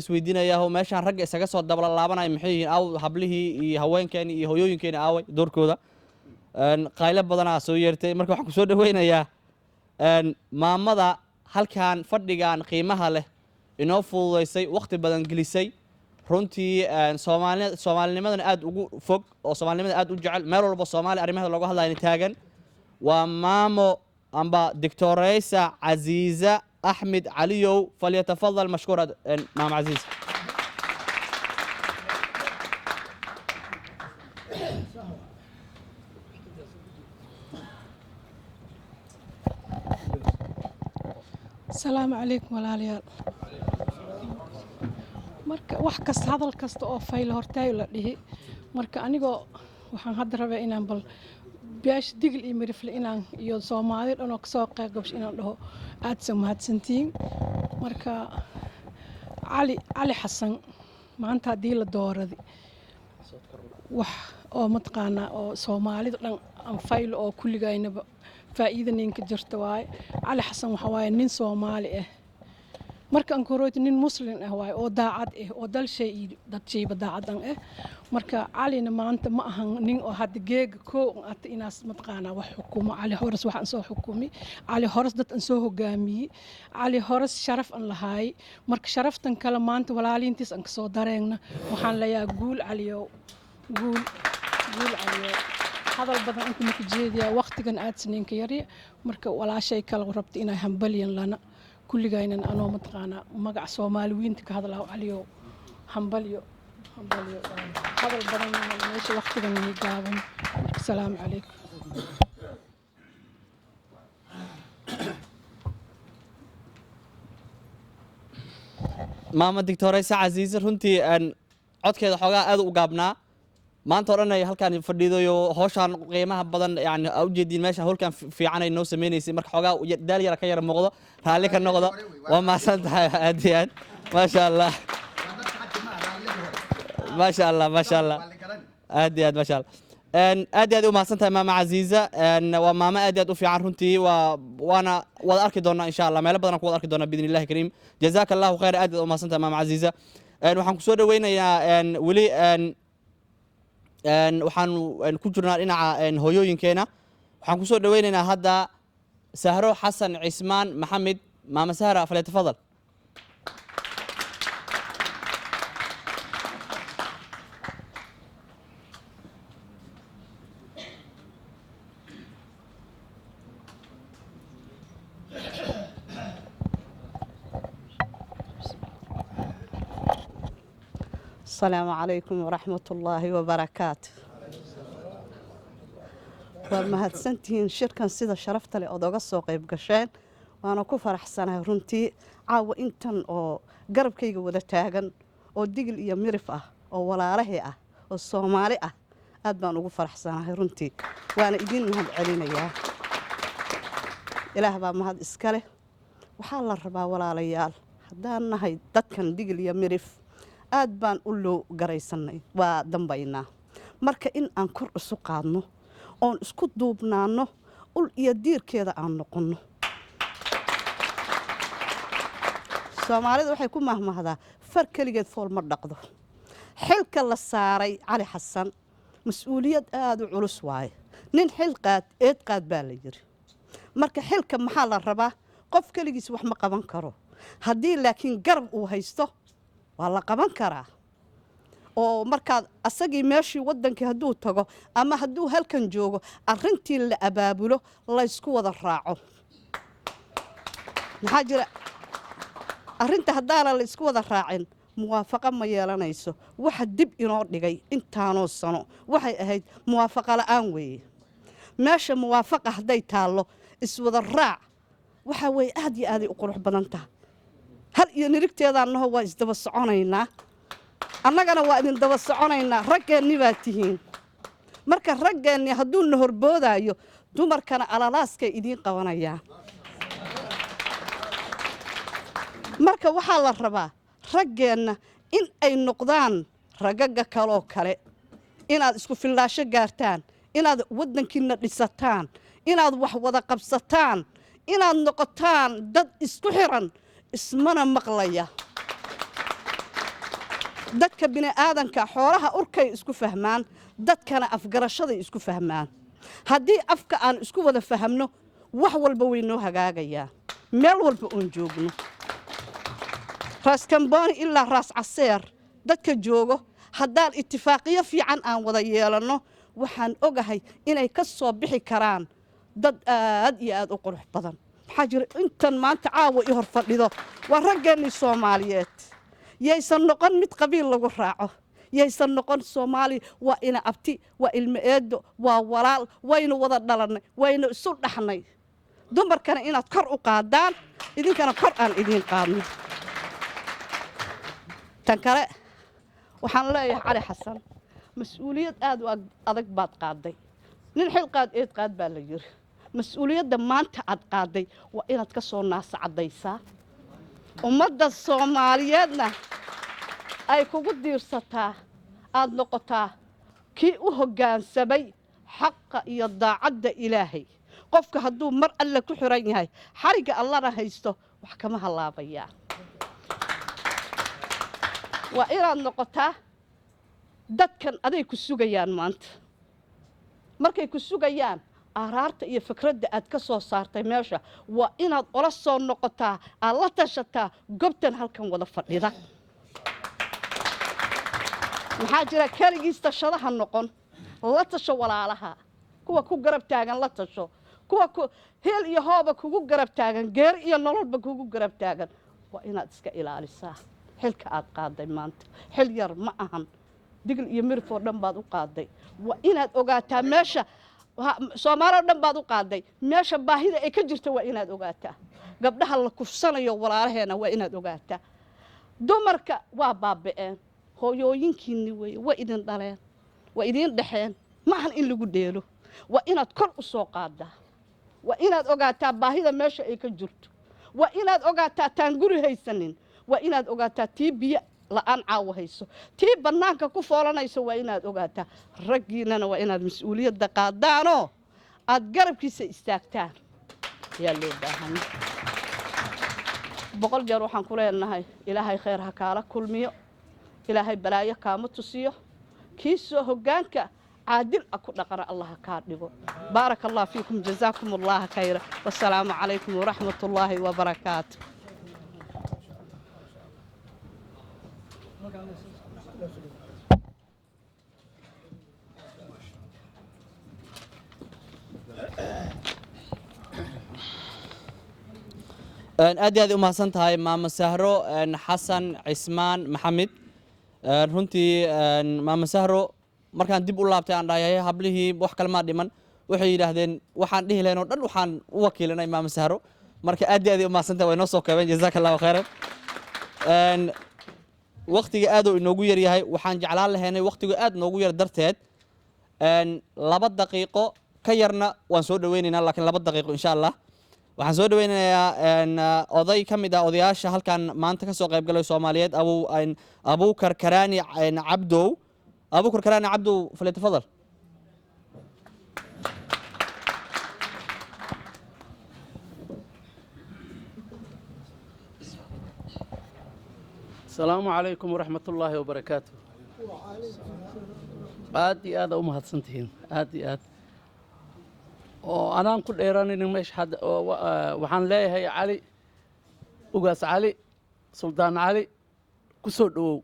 isweydiinayaa meeshaan ragga isaga soo dabla laabanay maxay yihiin aw hablihii iyo haweenkeeni iyo hooyooyinkeeni aaway doorkooda qaylo badanaa soo yeertay marka waxaan ku soo dhaweynayaa maamada halkan fadhigan qiimaha leh inoo fududeysay waqti badan gelisay runtii Soomaalinimadan aad ugu fog oo Soomaalinimada aad u jecel meel walba Soomaali arrimaha looga hadlayo taagan waa maamo amba Dictoresa Aziza أحمد عليو فليتفضل مشكورة مام عزيز. السلام عليكم والعليال. marka wax kasta hadal kasta oo fayl hortay la dhihi marka aniga waxaan hadda rabaa inaan bal baash digil iyo mirifle inaan iyo Soomaali dhan oo ka soo qayb gasho inaan dhaho aad samahadsantiin marka Ali Xasan maanta hadii la dooradi wax oo matqaana oo Soomaalida dhan aan fayl oo kulligaynaba faa'iidooyinka jirta waay Ali Xasan waxa waay nin Soomaali ah marka aan korood nin muslim ah waay oo daacad ah oo dalshay dad shayba daacadan ah marka Alina maanta ma ahan nin oo had geeg ko at inaas matqaana wax xukumo Ali Horas waxaan soo xukumi Ali Horas dad aan soo hogaamiyay Ali Horas sharaf aan lahaay marka sharaftan kala maanta walaaliintiis aan ka soo dareegna waxaan leeyahay guul Aliyo guul Aliyo hadal badan inta ma jeediyaa waqtigan aad siniinka yari marka walaashay kala rabta inay hambaliyan lana kulligayna anoo matqaana magac Soomaaliyiinta ka hadlaa Aliyo hambaliyo hadal badan meesha waqtigan ay gaaban assalaamu calaykum maama Dictoresa Aziza runtii codkeeda xoogaa aad u gaabnaa maanta oran ay halkaan fadhiidayo hawshan qiimaha badan yani u jeedin meesha halkaan fiican ay noo sameeynaysi marka xoogaa daal yar ka yar muuqdo raali ka noqdo waa maasan tahay aad iyo aad ma sha Allah ما شاء الله ما شاء الله أدي ما شاء الله أدي وما سنتها ماما عزيزة وماما أدي وفي عرنتي وأنا وأركض دونا إن شاء الله ما لبضنا نقول أركض دونا بإذن الله كريم جزاك الله خير أدي وما سنتها ماما عزيزة وحن كسر وين يا ولي وحن كجرنا إن هيو ينكينا وحن كسر وين هذا سهرو حسن عثمان محمد ماما سهرة فليتفضل السلام عليكم ورحمة الله وبركاته ومهدسنتين شركة سيدة شرفت لي أدوغا السوق يبقشين وأنا كفر حسنة رنتي عاو إنتن أو قرب كيغو ودا تاغن أو ديقل إيا مرفة أو ولا رهيئة أو الصومالية أدبان كفر حسنة رنتي وأنا إدين مهد علينا إياه إله با مهد إسكاله وحال الربا ولا ليال هدان نهي دادكن ديقل إيا مرف aad baan u loo garaysanay waa dambaynaa marka in aan kor isu qaadno oon isku duubnaano ul iyo diirkeeda aan noqono Soomaalida waxay ku mahmahdaa far kaligeed fool ma dhaqdo xilka la saaray Ali Xasan mas'uuliyad aad u culus waaye nin xil qaad baa la yiri marka xilka maxaa la rabaa qof kaligiis wax ma qaban karo haddii laakiin garab uu haysto waa la qaban karaa oo markaad asagii meeshii wadankii hadduu tago ama hadduu halkan joogo arrintii la abaabulo la isku wada raaco maxaa jira arrinta haddaana la isku wada raacin muwaafaqo ma yeelanayso waxa dib inoo dhigay intaanoo sano waxay ahayd muwaafaqo la'aan weeye meesha muwaafaqa hadday taallo iswada raac waxa weeye aad iyo aad u qurux badan tahay hal iyo nirigteedaannaho waa isdaba soconaynaa annagana waa idin daba soconaynaa raggeenni baa tihiin marka raggeenni hadduu na horboodaayo dumarkana alalaaskay idiin qabanayaan marka waxaa la rabaa raggeenna in ay noqdaan ragagga kaloo kale inaad isku fillaasho gaartaan inaad waddankiina dhisataan inaad wax wada qabsataan inaad noqotaan dad isku xiran ismana maqlaya dadka bini aadanka xoolaha urkay isku fahmaan dadkana afgarashaday isku fahmaan haddii afka aan isku wada fahamno wax walba way noo hagaagayaa meel walba oon joogno raas kambooni ilaa raas caseer dadka joogo haddaan ittifaaqiyo fiican aan wada yeelanno waxaan ogahay inay ka soo bixi karaan dad aad iyo aad u qurux badan maxaa jira intan maanta caawa i hor fadhido waa raggeennii soomaaliyeed yaysan noqon mid qabiil lagu raaco yaysan noqon soomaali waa ina abti waa ilmo eedo waa walaal waynu wada dhalannay waynu isu dhaxnay dumarkana inaad kor u qaadaan idinkana kor aan idiin qaadno tan kale waxaan leeyahay cali xasan mas-uuliyad aad u adag baad qaaday nin xil qaad eed qaad baa la yiri mas-uuliyadda maanta aad qaaday waa inaad ka soo naasa caddaysaa ummadda soomaaliyeedna ay kugu diirsataa aad noqotaa kii u hoggaansamay xaqa iyo daacadda ilaahay qofka hadduu mar alle ku xiran yahay xarigga allana haysto wax kama halaabayaa waa inaad noqotaa dadkan aday ku sugayaan maanta markay ku sugayaan aaraarta iyo fikradda aad ka soo saartay meesha waa inaad ola soo noqotaa aad la tashataa gobtan halkan wada fadhida maxaa jira keligiis tashadaha noqon la tasho walaalaha kuwa ku garab taagan la tasho kuwa heel iyo hooba kugu garab taagan geer iyo nololba kugu garab taagan waa inaad iska ilaalisaa xilka aad qaaday maanta xil yar ma ahan digil iyo mirif oo dhan baad u qaaday waa inaad ogaataa meesha Soomaali oo dhan baad u qaaday meesha baahida ay ka jirto waa inaad ogaataa gabdhaha la kufsanayo walaalaheena waa inaad ogaataa dumarka waa baaba'een hooyooyinkiinni weeye waa idin dhaleen waa idin dhaxeen ma ahan in lagu dheelo waa inaad kor u soo qaadaa waa inaad ogaataa baahida meesha ay ka jirto waa inaad ogaataa taan guri haysanin waa inaad ogaataa tii biyo la'aan caawa hayso tii bannaanka ku foolanayso waa inaad ogaataa raggiinana waa inaad mas-uuliyadda qaadaanoo aad garabkiisa istaagtaan ayaa loo baahan boqol jeer waxaan ku leenahay ilaahay khayr ha kaala kulmiyo ilaahay balaayo kaama tusiyo kii soo hoggaanka عادل أكو نقرأ الله كارديو بارك الله فيكم جزاكم الله خيرا والسلام عليكم ورحمة الله وبركاته aad u mahadsantahay maama Sahro Xasan Cismaan Maxamed runtii maama Sahro markaan dib u laabtay aan dhahay hablihii wax kale ma dhiman waxay yiraahdeen waxaan dhihi lahayn oo dhan waxaan u wakiilanay maama Sahro marka aad u mahadsantahay way noo soo koobeen jazakallahu khairan waqtiga aad uu inoogu yar yahay waxaan jeclaan lahaynay waqtigu aad noogu yar darteed 2 daqiiqo ka yarna waan soo dhaweynaynaa laakiin 2 daqiiqo insha Allah waxaan soo dhaweynayaa oday kamid ah odayaasha halkan maanta ka soo qayb galay Soomaaliyeed Abu Karkarani Abdow أبو كركراني عبدو فليتفضل السلام عليكم ورحمة الله وبركاته آدي آد أمهات سنتين آدي آد وأنا كل إيراني مش حد وحن لاقي علي وقاس علي سلطان علي كسر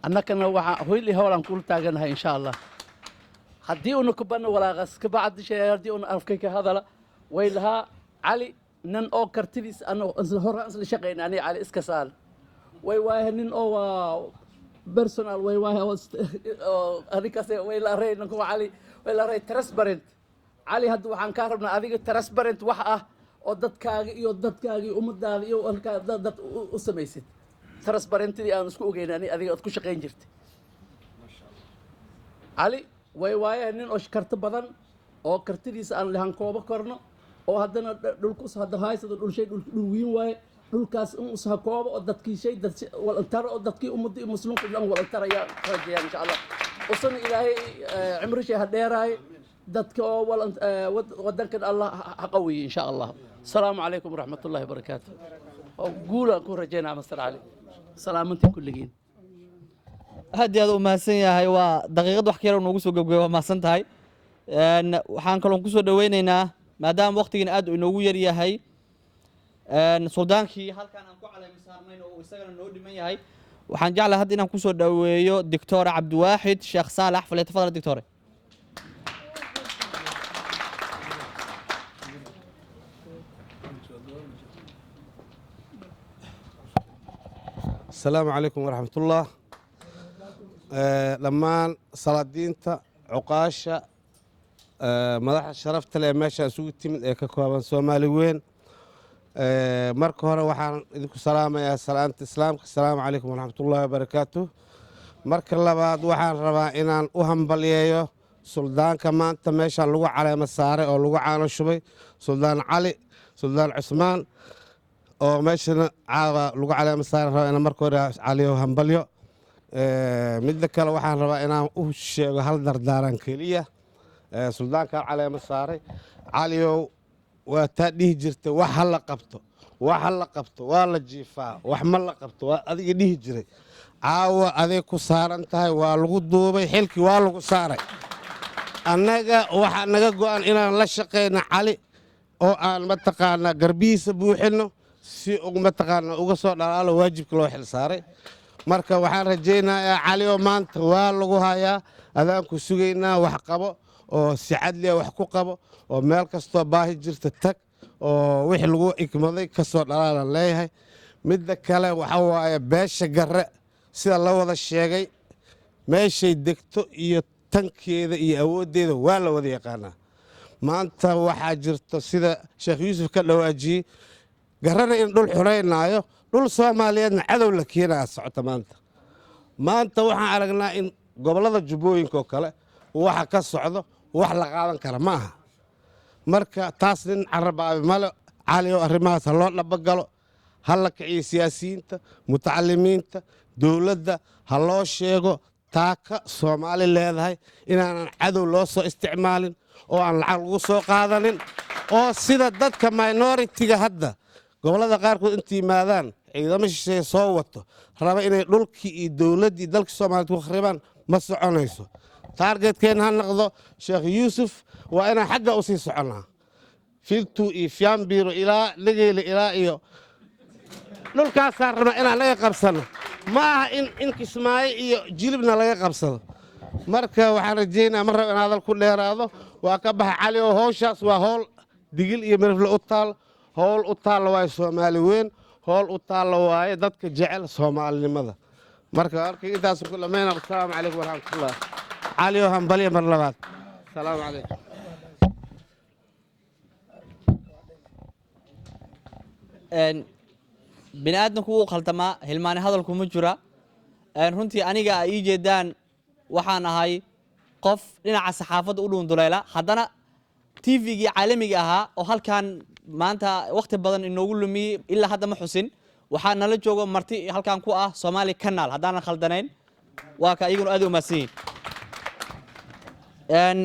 annakana waxa hoyli hawlan ku taaganahay insha Allah hadii uu ku bano walaaqas ka bacd shay hadii uu afkay ka hadala waylaha Ali nan oo kartidiis ano hore asla shaqeynani Ali iska saal way waahay nin oo personal way waahay adikaas way la reeyna ku Ali way la reey transparent Ali hadda waxaan ka rabnaa adiga transparent wax ah oo dadkaaga iyo ummadaada iyo dad u sameeysid transparently aan isku ogeynani adiga aad ku shaqeyn jirtay Ali way waaye nin oo karti badan oo kartidiisa aan lahan koobo korno oo haddana dhulku hadda haysado dhul weyn waaye dhulkaas in usha koobo oo dadkii shay dad walantar oo dadkii ummadii muslimku dhan walantaraya rajayaan insha Allah usan ilaahay cimrishi hadheeraay dadka oo wadankan Allah qawi insha Allah assalamu alaykum warahmatullahi wabarakatuh oo guula ku rajaynaa Mastar Ali سلامتي كلجين aad iyo aad u mahadsan yahay waa daqiiqad wax ka yar oo noogu soo gabgabay waa mahadsan tahay waxaan kaloon kusoo dhaweynaynaa maadaama waqtigan aad inoogu yar yahay suldaankii halkan aan ku caleema saarnayn oo isagana noo dhiman yahay waxaan jeclahay hadda inaan kusoo dhaweeyo doctor cabdiwaaxid sheekh saalax falyatafadal doctore. السلام عليكم ورحمة الله. لما صلادينتا عقاشة مدح شرفت لي ماشي سويتي من ككوابان سومالي وين مركو هنا وحان إذنكم سلامة يا سلامة الإسلام. السلام عليكم ورحمة الله وبركاته. مركو الله بعد وحان ربا إنان أهم بليايو سلطان كمان تماشى اللغة على مساري أو اللغة عانو شبي سلطان علي سلطان عثمان oo meeshana caawa lagu caleema saari rabo inaan marka hore caliyo hambalyo midda kale waxaan rabaa inaan u sheego hal dardaaran keliya suldaanka caleema saaray caliyow waa taa dhihi jirtay wax ha la qabto waa la jiifaa wax ma la qabto waa adiga dhihi jiray caawa aday ku saaran tahay waa lagu duubay xilkii waa lagu saaray annaga waxaa naga go'an inaan la shaqayno cali oo aan mataqaanaa garbihiisa buuxino si mataqaana uga soo dhalaalo waajibka loo xil saaray marka waxaan rajaynayaa cali oo maanta waa lagu hayaa adaan ku sugaynaa wax qabo oo si cadliya wax ku qabo oo meel kastoo baahi jirta tag oo wixii lagu ikmaday ka soo dhalaalan leeyahay midda kale waxa waaye beesha garre sida la wada sheegay meeshay degto iyo tankeeda iyo awooddeeda waa la wada yaqaanaa maanta waxaa jirto sida sheekh yuusuf ka dhawaajiyey garana in dhul xureynaayo dhul soomaaliyeedna cadow la keenaya socota maanta waxaan aragnaa in gobollada jubbooyinka oo kale waxa ka socdo wax la qaadan kara ma aha marka taas nin carabaabi male cali oo arrimahaas ha loo dhabagalo ha la kiciyo siyaasiyiinta mutacalimiinta dowladda ha loo sheego taaka soomaali leedahay inaanan cadow loo soo isticmaalin oo aan lacag lagu soo qaadanin oo sida dadka minoritiga hadda gobollada qaarkood inta yimaadaan ciidamo shisheeye soo wato raba inay dhulkii iyo dowladdii dalkii soomaaliyeed ku kharibaan ma soconayso taargetkeen ha noqdo sheekh yuusuf waa inaan xagga u sii soconnaa filtu iyo fiambiro ilaa nageyle ilaa iyo dhulkaasaan rabnaa inaan laga qabsano ma aha in kismaayo iyo jilibna laga qabsado marka waxaan rajaynaa mar raba in hadal ku dheeraado waa ka baxa cali oo howshaas waa howl digil iyo mirifle u taal howl u taalla waaye soomaali weyn howl u taalla waaye dadka jecel soomaalinimada marka arkay intaas ku dhammayna assalaamu calaykum waraxmatullah cali oo hambalya mar labaad assalaamu calaykum bini aadamku wuu khaldamaa hilmaani hadalku ma jira runtii aniga ay ii jeedaan waxaan ahay qof dhinaca saxaafadda u dhuunduleela haddana tvgii caalamiga ahaa oo halkan maanta waqti badan inoogu lumiyey ilaa hadda ma xusin waxaa nala joogo marti halkan ku ah Somali Canal haddaanan khaldanayn waa ka iyaguna aad u mahadsan yihiin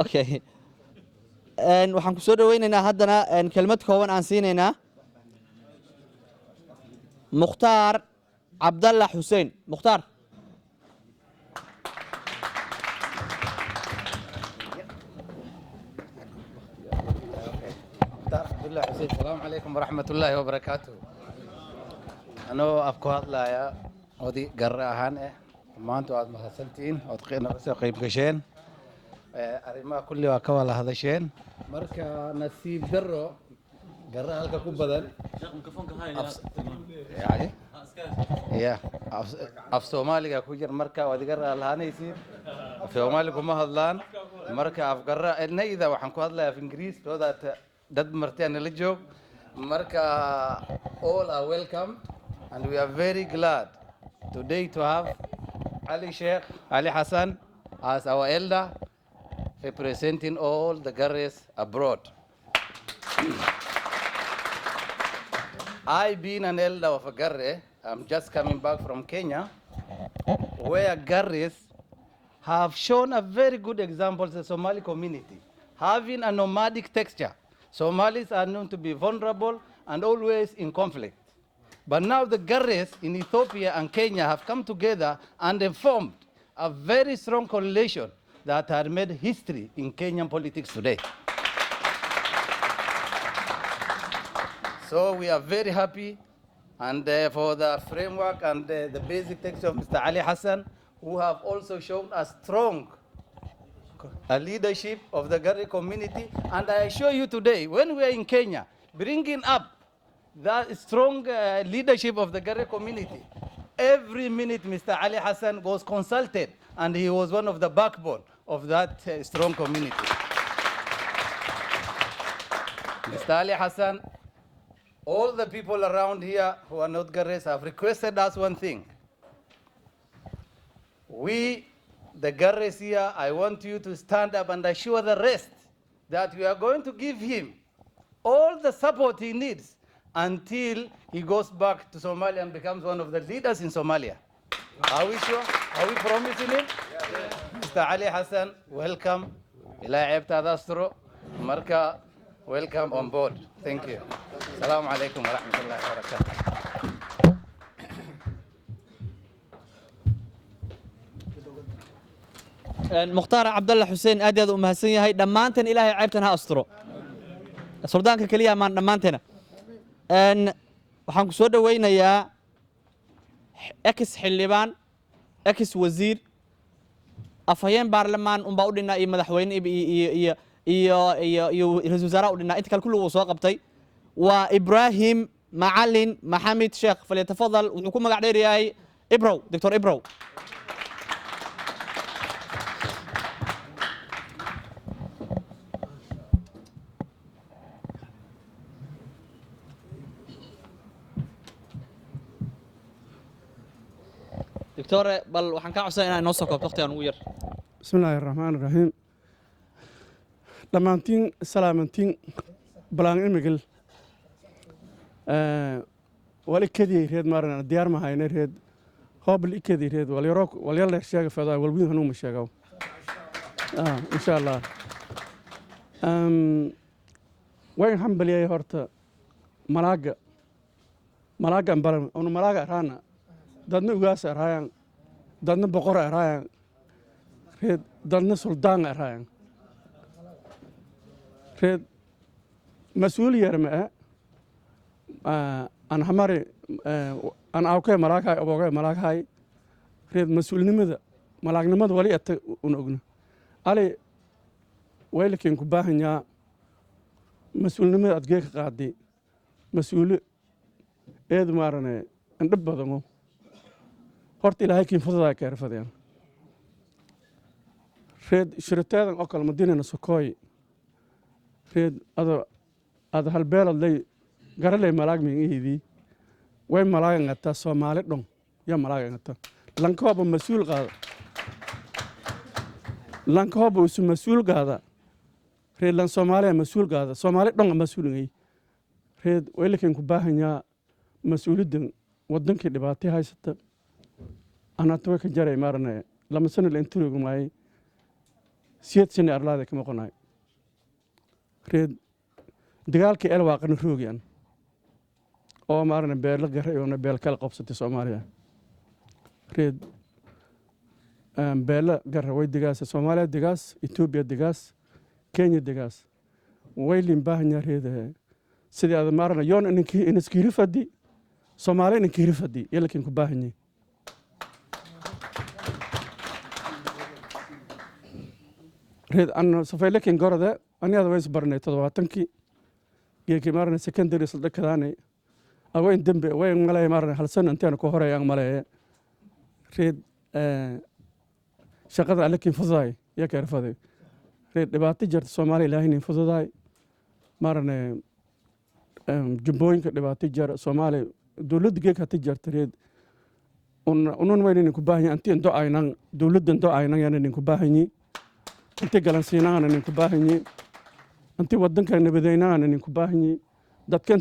okay waxaan ku soo dhaweynaynaa haddana kelmad kooban aan siinaynaa Mukhtaar Cabdalla Xuseen Mukhtaar السلام عليكم ورحمة الله وبركاته. أنا أفكار لا يا ودي جرّهان ما أنتوا عاد محسنتين وتقينا بس قيب كشين أريما كل وكوالا هذا شين مركا نسيب درو جرّه هلك كوب بدل يعني يا أف سومالي كوجر مركا ودي جرّه الهاني يصير في سومالي كم هذلان مركا أف جرّه إذا وحنكو هذلا في إنجليز تو ده dad martiyan la joog marka all are welcome and we are very glad today to have Ali Sheikh Ali Hassan as our elder representing all the Garres abroad. I being an elder of a Garre, I'm just coming back from Kenya where Garres have shown a very good example to the Somali community having a nomadic texture. Somalis are known to be vulnerable and always in conflict. But now the Garres in Ethiopia and Kenya have come together and they formed a very strong coalition that had made history in Kenyan politics today. So we are very happy and for the framework and the basic text of Mr. Ali Hassan, who have also shown a strong leadership of the Garre community. And I assure you today, when we are in Kenya, bringing up that strong leadership of the Garre community, every minute Mr. Ali Hassan was consulted, and he was one of the backbone of that strong community. Mr. Ali Hassan, all the people around here who are not Garres have requested us one thing. We, the Garres here, I want you to stand up and assure the rest that we are going to give him all the support he needs until he goes back to Somalia and becomes one of the leaders in Somalia. Are we sure? Are we promising him? Yes. Mr. Ali Hassan, welcome. Ila Ebta Dastro, Marka, welcome on board. Thank you. Assalamu alaikum wa rahmatullahi wa barakatuh. mukhtaar cabdalle xuseen aad iyo aad u mahadsan yahay dhammaanteen ilaahay ceebtan ha asturo suldaanka keliya maan dhammaanteena waxaan ku soo dhowaynayaa ex xildhibaan ex wasiir afhayeen baarlamaan unbaa u dhinnaa iyo madaxweyne iyo ra-iisul wasaaraha u dhinnaa inta kale kulli uu soo qabtay waa ibraahim macalin maxamed sheekh falyatafadal wuxuu ku magac dheer yahay ibrow doctor ibrow دكتور بل waxaan ka codsan inaan noo soo koobto waqtigan ugu yar bismillaahi raxmaani raxiim dhammaantiin salaamantiin balaan imigil wal ikadii reed maarana diyaar ma hayna reed hoobl ikadii reed wal yaro wal yar leer sheega fadaa wal wiin hanuu ma sheegaw insha Allah wayn hambaliyay horta malaaga balan unu malaaga raana dadna ugaas arayaan dadna boqor arayaan reed dadna suldaan arayaan reed mas'uul yarma aan hamari aan awkay malaakay abogay malaakay reed mas'uulnimada malaagnimada wali at un ogna ali weylkiin ku baahanyaa mas'uulnimada adgeey ka qaaday mas'uul eed maarane indhab badano horta ilaahay kiin fududaa ka erfadeen reed shirteedan oo kale madiinana sokooy reed ada halbeelad lay garalay malaag miingiidii way malaagan ngata Soomaali dhon ya malaagan ngata lankooba mas'uul qaada lankooba usu mas'uul qaada reed lan Soomaaliya mas'uul qaada Soomaali dhon mas'uul ngay reed weylkiin ku baahanyaa mas'uuliyadan wadankii dhibaato haysata أنا توك جري مارنا لما سنة الانتريو معي سيد سنة أرلاده كم قناي ريد دجال كي الواقع نروجيان أو مارنا بيرل جري ونا بيرل كلا قبضة الصومالية ريد بيرل جري ويد دجاس الصومالية دجاس إثيوبيا دجاس كينيا دجاس ويلين باهنيا ريد سيد هذا مارنا يون إنك كيرف دي صومالية إنك كيرف دي يلا كين كباهني ريد أنا سوفي لكن قرده أنا هذا ويس برني تضواتنكي يجي مارنا سكندري صدق كذاني أوين دمبي وين ملاي مارنا هل سنة أنتي أنا كهرة يا ملاي ريد شقد عليك فضاي يا كرفضي ريد دبعت جرت الصومالي لاهين فضاي مارنا جنبوين دبعت جر الصومالي دولد جيك هتجر تريد ونون وين نكباهي أنتي ندو عينان دولد ندو عينان يعني نكباهي أنت قلنا سينانا نكباهي أنت ودنك نبدينا نكباهي دتك أنت